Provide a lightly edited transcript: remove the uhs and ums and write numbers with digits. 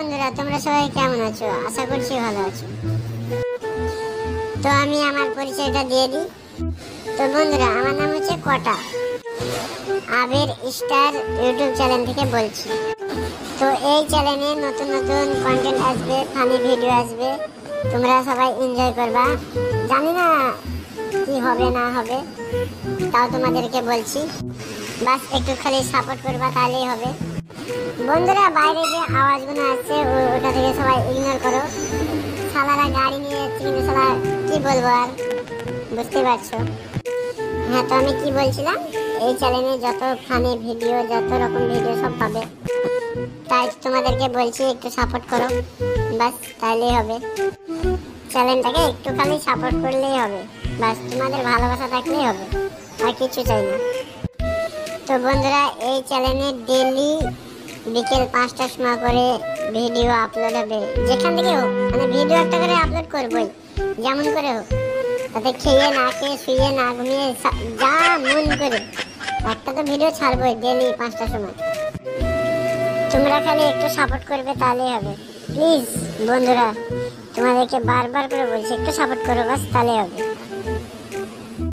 বন্ধুরা, তোমরা সবাই কেমন আছো? আশা করছি ভালো আছো। তো আমি আমার পরিচয়টা দিয়ে দিই। তো বন্ধুরা, আমার নাম হচ্ছে কটা, আবির স্টার ইউটিউব চ্যানেল থেকে বলছি। তো এই চ্যানেলে নতুন নতুন কন্টেন্ট আসবে, ফানি ভিডিও আসবে, তোমরা সবাই এনজয় করবা। জানি না কি হবে না হবে, তাও তোমাদেরকে বলছি, বাস একটু খালি সাপোর্ট করবা, তাহলেই হবে। বন্ধুরা, বাইরে যে আওয়াজগুলো আসছে ওটা থেকে সবাই ইগনোর করো। শালারা গাড়ি নিয়ে যাচ্ছে, কিন্তু শালা কি বলবো আর, বুঝতে পারছো। হ্যাঁ, তো আমি কি বলছিলাম, এই চ্যানেলে যত ফানি ভিডিও, যত রকম ভিডিও সব পাবে, তাই তোমাদেরকে বলছি একটু সাপোর্ট করো, বাস তাইলেই হবে। চ্যানেলটাকে একটু খালি সাপোর্ট করলেই হবে, বাস তোমাদের ভালোবাসা থাকলেই হবে, আর কিছু চাই না। তো বন্ধুরা, এই চ্যানেলে ডেইলি বিকেল 5টার সময় করে ভিডিও আপলোড হবে। যেখান থেকে হোক, মানে ভিডিও একটা করে আপলোড করবই, যেমন করে হোক, তাতে খেয়ে না খেয়ে, শুয়ে না ঘুমিয়ে, যা মন করে একটা তো ভিডিও ছাড়বই ডেইলি 5টার সময়। তোমরা খালি একটু সাপোর্ট করবে, তাহলেই হবে। প্লিজ বন্ধুরা, তোমাদেরকে বারবার করে বলছি, একটু সাপোর্ট করো, বাস তাহলেই হবে।